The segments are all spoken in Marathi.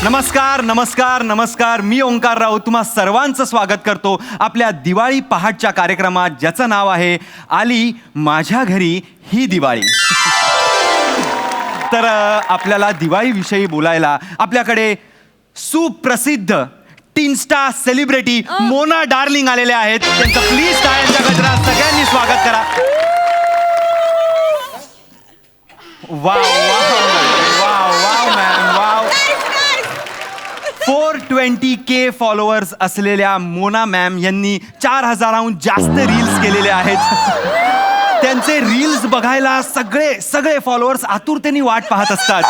नमस्कार नमस्कार नमस्कार. मी ओंकार राऊत तुम्हा सर्वांचं स्वागत करतो आपल्या दिवाळी पहाटच्या कार्यक्रमात, ज्याचं नाव आहे आली माझ्या घरी ही दिवाळी. तर आपल्याला दिवाळीविषयी बोलायला आपल्याकडे सुप्रसिद्ध टीनस्टार सेलिब्रिटी मोना डार्लिंग आलेले आहेत. त्यांचं प्लीज टाळ्यांच्या गजरात सगळ्यांनी स्वागत करा. Wow wow wow wow ma'am wow. 420K followers असलेल्या मोना मॅम यांनी 4000हून जास्त रील्स केलेले आहेत. त्यांचे रील्स बघायला सगळे फॉलोअर्स आतुरतेने वाट पाहत असतात.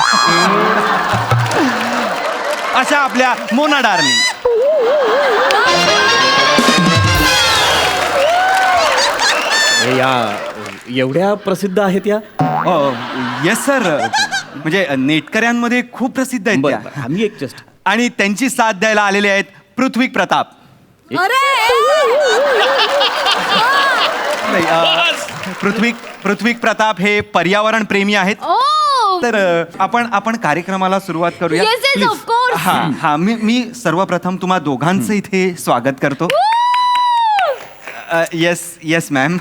अशा आपल्या मोना डार्लिंग. या एवढ्या प्रसिद्ध आहेत या? येस सर, म्हणजे नेटकऱ्यांमध्ये खूप प्रसिद्ध आहेत त्या. आम्ही एक जस्ट. आणि त्यांची साथ द्यायला आलेले आहेत पृथ्वीक प्रताप. पृथ्वीक प्रताप हे पर्यावरण प्रेमी आहेत. तर आपण कार्यक्रमाला सुरुवात करूया. हा मी सर्वप्रथम तुम्हा दोघांचं इथे स्वागत करतो. Yes ma'am.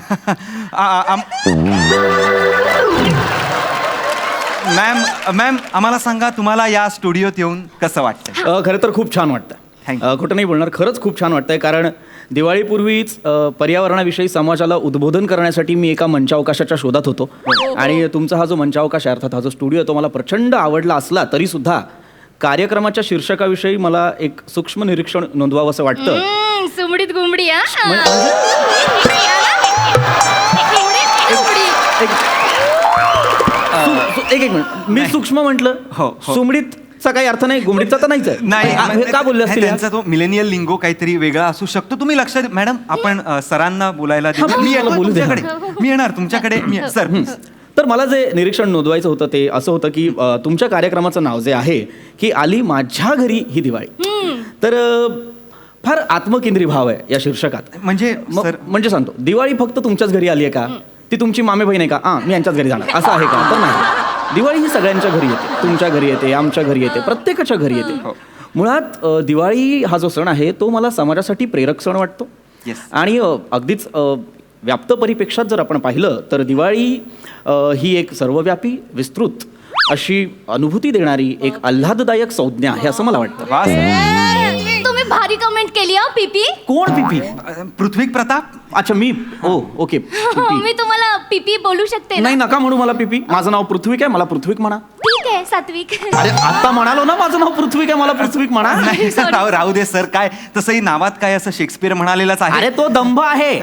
मॅम आम्हाला सांगा, तुम्हाला या स्टुडिओत येऊन कसं वाटतं? खरं तर खूप छान वाटतं. खोटं नाही बोलणार, खरंच खूप छान वाटतंय. कारण दिवाळीपूर्वीच पर्यावरणाविषयी समाजाला उद्बोधन करण्यासाठी मी एका मंचावकाशाच्या शोधात होतो. आणि तुमचा हा जो मंचावकाश आहे, अर्थात हा जो स्टुडिओ, तो मला प्रचंड आवडला असला तरी सुद्धा कार्यक्रमाच्या शीर्षकाविषयी मला एक सूक्ष्म निरीक्षण नोंदवावं असं वाटतं. सुमडीत गुमडी. एक मिनिट, मी सूक्ष्म म्हटलं? हो. सुमडीतचा काही अर्थ नाही, गुमडीचा तर नाहीच नाही. का बोलले असतील? त्यांचा तो मिलेनियल लिंगो काहीतरी वेगळा असू शकतो. तुम्ही लक्षात. मॅडम आपण सरांना बोलायला मी येणार तुमच्याकडे. सर, तर मला जे निरीक्षण नोंदवायचं होतं ते असं होतं की तुमच्या कार्यक्रमाचं नाव जे आहे की आली माझ्या घरी ही दिवाळी, तर फार आत्मकेंद्री भाव आहे या शीर्षकात. म्हणजे सांगतो, दिवाळी फक्त तुमच्याच घरी आली आहे का? ती तुमची मामे बहीण आहे का? मी यांच्याच घरी जाणार असं आहे का? तर नाही. दिवाळी ही सगळ्यांच्या घरी येते. तुमच्या घरी येते, आमच्या घरी येते, प्रत्येकाच्या घरी येते. मुळात दिवाळी हा जो सण आहे तो मला समाजासाठी प्रेरक सण वाटतो. आणि अगदीच व्याप्त परिपेक्षात जर आपण पाहिलं तर दिवाळी ही एक सर्वव्यापी, विस्तृत अशी अनुभूती देणारी एक आल्हाददायक संज्ञा आहे असं मला वाटतं. तुम्ही भारी कमेंट केली. पीपी कोण? पीपी? पृथ्वीक प्रताप. अच्छा, मी. ओके. मी तुम्हाला पीपी बोलू शकते? नाही, नका म्हणू मला पीपी. माझं नाव पृथ्वीक आहे, मला पृथ्वीक म्हणा. ठीक आहे, सात्विक. अरे आता म्हणालो ना, माझं नाव पृथ्वीक आहे, मला पृथ्वीक म्हणा. नाही राहू दे सर. काय तसंही नावात काय असं शेक्सपियर म्हणालेलाच आहे. अरे तो दंभ आहे.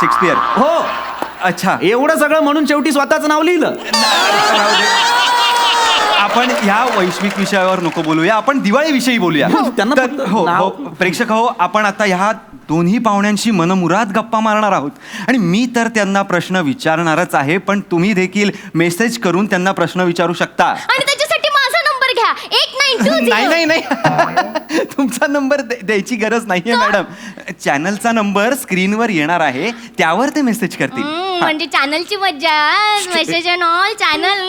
शेक्सपियर. हो. अच्छा, एवढं सगळं म्हणून शेवटी स्वतःच नाव लिहिलं. आपण ह्या वैश्विक विषयावर नको बोलूया, आपण दिवाळीविषयी बोलूया. त्यांना प्रेक्षक हो, आपण आता ह्या दोन्ही पाहुण्यांशी मनमुराद गप्पा मारणार आहोत. आणि मी तर त्यांना प्रश्न विचारणारच आहे, पण तुम्ही देखील मेसेज करून त्यांना प्रश्न विचारू शकता. आणि त्याच्यासाठी माझा नंबर घ्या. 1920. नाही तुमचा नंबर द्यायची गरज नाहीये मॅडम. चॅनलचा नंबर स्क्रीनवर येणार आहे, त्यावर ते मेसेज करतील. म्हणजे चॅनलची मज्जा. Message on all channel.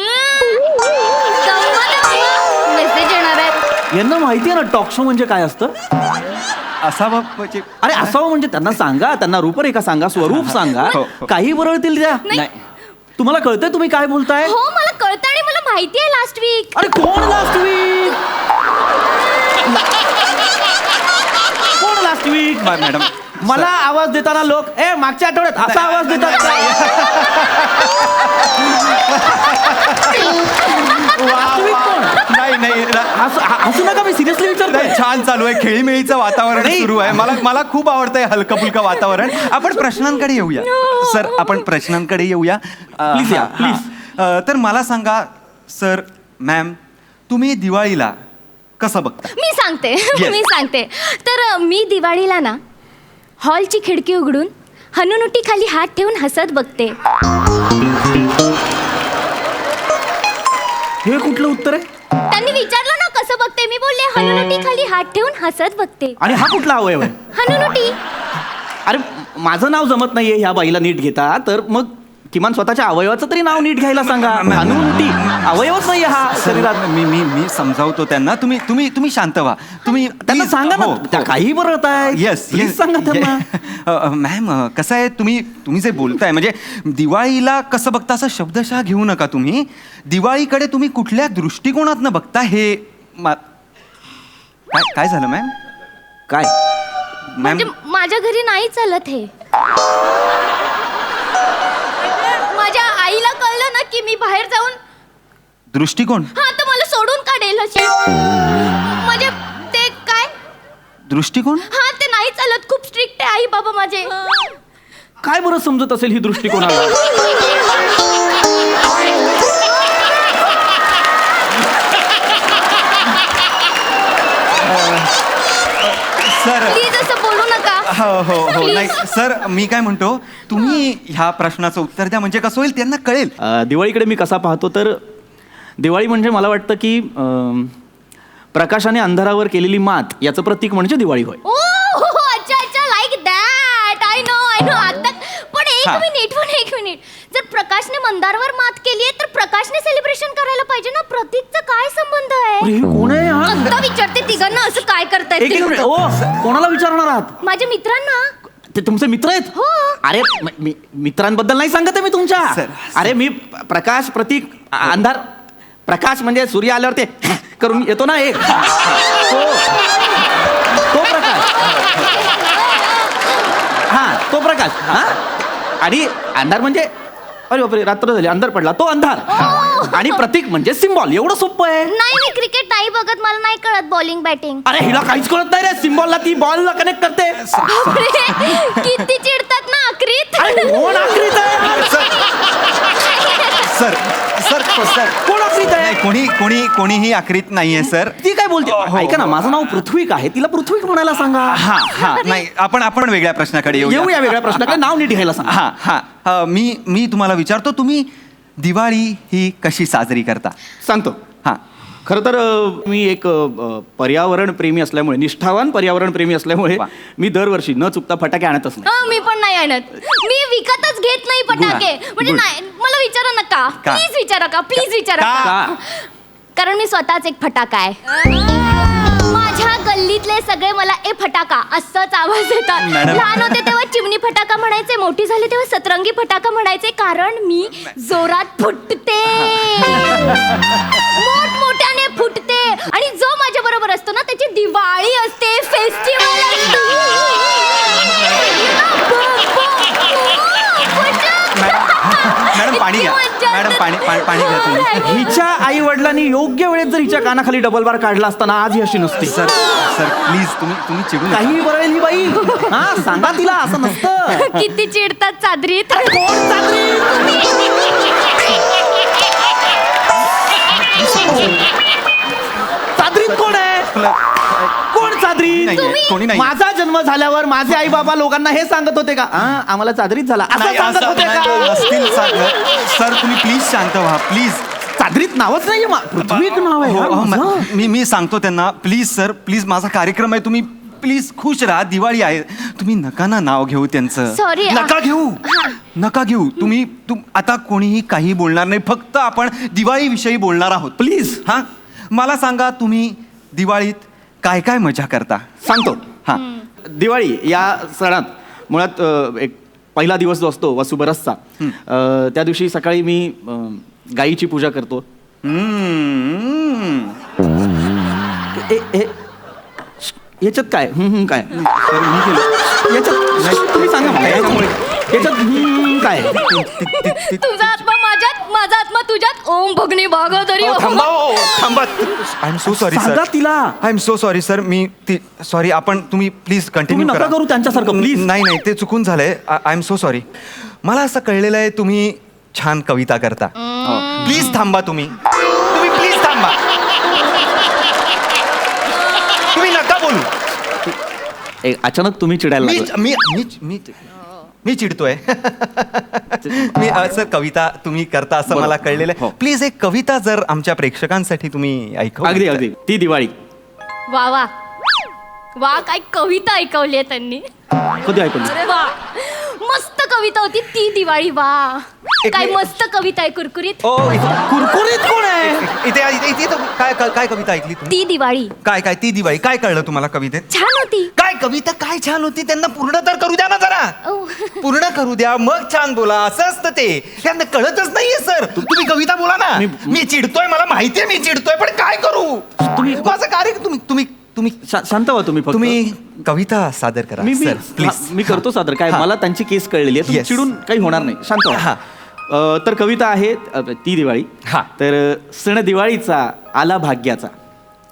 Message येणार आहे. यांना माहिती आहे ना टॉक शो म्हणजे काय असतं? असावं म्हणजे. अरे असावं म्हणजे त्यांना सांगा, त्यांना रूपरेखा सांगा, स्वरूप सांगा. काही बरोळतील त्या. नाही. तुम्हाला कळतंय तुम्ही काय बोलताय? हो, मला कळतं आणि मला माहिती आहे. Last week. अरे कोण लास्ट वीक? कोण लास्ट वीक? मॅडम, मला आवाज देताना लोक मागच्या आठवड्यात असा आवाज देतात. नाही असू नका, मी सिरियसली विचारतोय. छान चालू आहे, खेळीमेळीचं वातावरण सुरू आहे. मला खूप आवडतंय हलकं फुलकं वातावरण. आपण प्रश्नांकडे येऊया सर. आपण प्रश्नांकडे येऊया प्लीज. तर मला सांगा सर, मॅम, तुम्ही दिवाळीला कसं बघता? मी सांगते. तर मी दिवाळीला ना हॉलची खिडकी उघडून हनुनुटी खाली हात ठेवून हसत बघते. हे कुठलं उत्तर आहे? त्यांनी विचारलं ना कसं बघते, मी बोलले हनुनुटी खाली हात ठेवून हसत बघते. आणि हा कुठला अवयव आहे? हनुनुटी. अरे माझं नाव जमत नाहीये ह्या बाईला नीट घेता, तर मग किमान स्वतःच्या अवयवाचं तरी नाव नीट घ्यायला सांगा. हनुनुटी अवयवच नाही हा शरीरात. मी समजावतो त्यांना. तुम्ही शांत व्हा. तुम्ही त्यांना सांगा ना. त्या काही बरत आहे. येस प्लीज सांगा त्यांना. मॅम कसं आहे, तुम्ही जे बोलताय म्हणजे दिवाळीला कसं बघता असं शब्दशः घेऊ नका तुम्ही. दिवाळीकडे तुम्ही कुठल्या दृष्टिकोनात न बघता हे काय झालं मॅम? काय मॅम म्हणजे माझ्या घरी नाही चालत हे. माझ्या आईला कळलं ना की मी बाहेर जाऊन दृष्टिकोन. हा तर मला सोडून काढेल अशी. म्हणजे ते काय दृष्टिकोन हा ते नाही चालत. खूप स्ट्रिक्ट आहे आई बाबा माझे. काय बरं समजत असेल ही दृष्टिकोनाला? सर. प्लीज असं बोलू नका. हो Please. नाही सर, मी काय म्हणतो, तुम्ही ह्या प्रश्नाचं उत्तर द्या म्हणजे कसं होईल, त्यांना कळेल. दिवाळीकडे मी कसा पाहतो तर दिवाळी म्हणजे मला वाटतं की प्रकाशाने अंधारावर केलेली मात याचं प्रतीक म्हणजे दिवाळी होय. ओ अच्छा लाईक दॅट. आय नो आता. पण एक हा. मिनिट जर प्रकाशने मंदारवर मात केली आहे तर प्रकाशने सेलिब्रेशन करायला पाहिजे ना. प्रतीकचा काय संबंध आहे? अरे, हे कोण आहे हा? आता विचारते तिघांना असं काय करतायत एक ते मिनिट. लोकं. ओ, कोणाला विचारणार आहात? माझ्या मित्रांना. ते तुमचे मित्र आहेत? हो. अरे मित्रांबद्दल नाही सांगत आहे मी तुमच्या. सर. अरे मी प्रकाश प्रतीक अंधार. प्रकाश म्हणजे सूर्य आल्यावर ते करून येतो ना एक, तो प्रकाश. हा तो प्रकाश. हा आणि अंधार म्हणजे अरे बापरे रात्र झाली अंधार पडला तो अंधार. आणि प्रतीक म्हणजे सिम्बॉल. एवढं सोपं आहे. नाही मी क्रिकेट नाही बघत. मला नाही कळत बॉलिंग बॅटिंग. अरे हिला काहीच कळत नाही रे. सिम्बॉलला ती बॉलला कनेक्ट करते. किती चिडतात ना आखरीत. अरे कोण आखरीत आहे? सर सर सर कोण आखरीत आहे? कोणीही आखरीत नाहीये सर. ती काय बोलते? ऐका ना, माझं नाव पृथ्वीक आहे. तिला पृथ्वीक म्हणायला सांगा. हा नाही, आपण वेगळ्या प्रश्नाकडे येऊया वेगळ्या प्रश्नाकडे. नाव नीट घ्यायला सांगा. हा मी तुम्हाला विचारतो, तुम्ही दिवाळी ही कशी साजरी करता? सांगतो. हा. खरं तर मी एक पर्यावरण प्रेमी असल्यामुळे, निष्ठावान पर्यावरण प्रेमी असल्यामुळे वा. मी दरवर्षी न चुकता फटाके आणतच नाही. मी पण नाही आणत. मी विकतच घेत नाही फटाके. म्हणजे Good. नाही मला विचारा नका. का? प्लीज विचारा का. प्लीज विचारा का? का. कारण मी स्वतःच एक फटाका आहे. माझ्या गल्लीतले सगळे मला ए फटाका असंच आवाज देतात. मॅडम. लहान होते तेव्हा चिमणी फटाका म्हणायचे. मोठी झाले तेव्हा सतरंगी फटाका म्हणायचे. कारण मी जोरात फुटते. मोठमोठ्याने फुटते. आणि जो माझ्या बरोबर असतो ना त्याची दिवाळी असते. फेस्टिवल मॅडम पाणी घ्या. मॅडम पाणी घ्या तुम्ही. हिच्या आई वडिलांनी योग्य वेळेत जर हिच्या कानाखाली डबल बार काढला असताना आज ही अशी नसते. सर प्लीज तुम्ही चिडू नका. काही बरवेल ही बाई. हा सांगा तिला असं नसतं. किती चिडतात चादरीत. चादरीत कोण आहे? कोण चादरीत? नाहीये, कोणी नाही. माझा जन्म झाल्यावर माझे आई बाबा लोकांना हे सांगत होते का आम्हाला चादरीत झाला असं नाही, सांगत असं होते नाही, का? असतील सर तुम्ही प्लीज शांत व्हा प्लीज. चादरीत नावच नाहीये. पृथ्वीक नाव आहे. हो, हा, माझं. मी सांगतो त्यांना. प्लीज सर प्लीज, माझा कार्यक्रम आहे. तुम्ही प्लीज खुश राहा. दिवाळी आहे. तुम्ही नका ना नाव घेऊ त्यांचं. Sorry. नका घेऊ. आता कोणीही काही बोलणार नाही. फक्त आपण दिवाळीविषयी बोलणार आहोत. प्लीज. हा मला सांगा, तुम्ही दिवाळीत काय काय मजा करता? सांगतो. हा. दिवाळी या सणात मुळात एक पहिला दिवस जो असतो वसुबरसचा, त्या दिवशी सकाळी मी गायीची पूजा करतो. याच्यात काय काय सर मी केलं. याच्यात तुम्ही सांगा मला. याच्यात काय? तुझा आत्मा माझ्यात, माझा आत्मा तुझ्यात. ओम भगनी भागोदरी. थांबा आय एम सो सॉरी सांगा सर. तिला. I am so sorry sir. Sorry. तुम्ही प्लीज कंटिन्यू तुम्ही नका करू त्यांच्यासारखं, प्लीज. नाही ते चुकून झालंय. I am so sorry. मला असं कळलेलं आहे तुम्ही छान कविता करता. प्लीज थांबा. तुम्ही प्लीज थांबा. तुम्ही नका बोलू. अचानक तुम्ही चिडायला मी मी चिडतोय. मी सर कविता तुम्ही करता असं मला कळलेलं आहे. प्लीज एक कविता जर आमच्या प्रेक्षकांसाठी तुम्ही ऐकवा. अगदी ती दिवाळी. वा वा वा काय कविता ऐकवली आहे त्यांनी. कधी ऐकून? अरे वा. मस्त कविता होती ती दिवाळी. वा काय मस्त कविता आहे, कुरकुरीत. कुरकुरीत कोण आहे? इथे इथे तो काय कविता ऐकली तुम्ही? ती दिवाळी. काय ती दिवाळी काय कळलं तुम्हाला कवितेत? छान होती. काय कविता काय छान होती, त्यांना पूर्ण तर करू द्या ना जरा. पूर्ण करू द्या मग छान बोला, असं असतं ते. त्यांना कळतच नाहीये सर. तुम्ही कविता बोला ना. मी चिडतोय, मला माहितीये मी चिडतोय, पण काय करू? तुम्ही माझं कार्य तुम्ही शांत व्हा तुम्ही फक्त. तुम्ही कविता सादर करा सर प्लीज. मी करतो सादर. काय मला त्यांची केस कळलेली आहे, तुम्ही Yes. चिडून काही होणार नाही. शांत व्हा. तर कविता आहे ती दिवाळी. हा. तर सण दिवाळीचा आला भाग्याचा,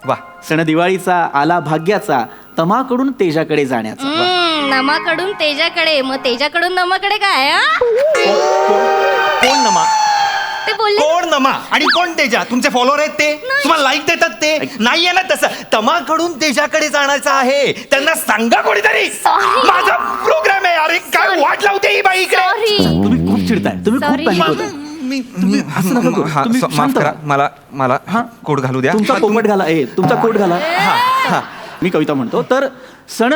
वा सण दिवाळीचा आला भाग्याचा, तमाकडून तेजाकडे जाण्याचा. नमाकडून तेजाकडे, मग तेजाकडून नमाकडे काय? कोण नमा? ते बोलले कोण नमा आणि कोण तेजा? तुमचे फॉलोअर आहेत ते? तुम्हाला लाईक देतात ते? नाहीये ना तसं. तमाकडून तेजाकडे जाण्याचं आहे, त्यांना सांगा कोणीतरी. Sorry. माझा प्रोग्राम आहे. अरे काय वाट लावते ही बाई इकडे. सॉरी. तुम्ही खूप चिडताय, तुम्ही खूप Sorry. पॅनिक होताय. तुम्ही असं नका करू. तुम्ही माफ शांत करा. व्हा. मला कोट घालू द्या. तुमचा पोपट घाला. तुमचा कोट घाला. हा. मी कविता म्हणतो. तर सण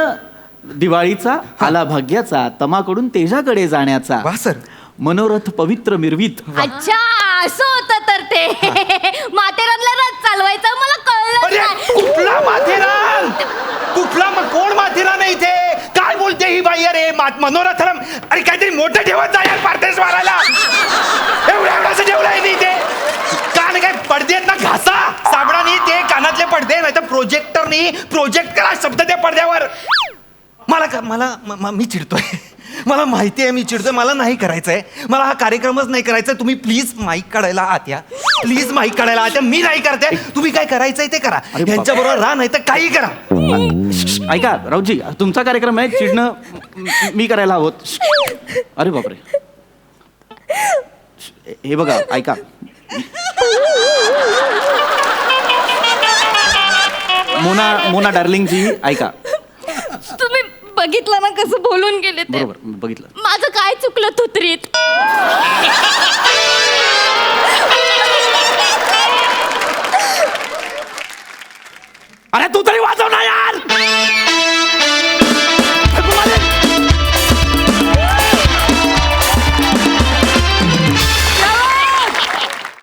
दिवाळीचा आला भाग्याचा, तमाकडून तेजाकडे जाण्याचा, वा सर. मनोरथ पवित्र मिरवीत. अच्छा असं होतं तर ते माथेरानला रथ चालवायचं. मला कळलं अरे नाही. कुठला माथेरान? कुठला कोण माथेरान आहे इथे? काय बोलते ही बाई? अरे मनोरथरम. अरे काहीतरी मोठं ठेवत जा यार पार्टेस मारायला. एवढं ठेवलंय मी इथे. कान काय पडदे आहेत ना, घासा साबणाने ते कानातले पडदे, नाही तर प्रोजेक्टरनी प्रोजेक्ट करा शब्द त्या पडद्यावर. मला मी चिडतोय. मला माहिती आहे मी चिडतोय. मला नाही करायचंय. मला हा कार्यक्रमच नाही करायचा. तुम्ही प्लीज माईक काढायला आत या. प्लीज माईक काढायला आत या. मी नाही करते. तुम्ही काय करायचंय ते करा. अरे बाप. यांच्या बरोबर राहा, नाही तर काही करा. ऐका राऊतजी, तुमचा कार्यक्रम आहे, चिडणं मी करायला हवं. अरे बापरे. हे बघा ऐका, मोना डार्लिंगजी ऐका. तुम्ही बघितलं ना कसं बोलून गेले ते. बरोबर बघितलं. माझं काय चुकलं तुत्रीत?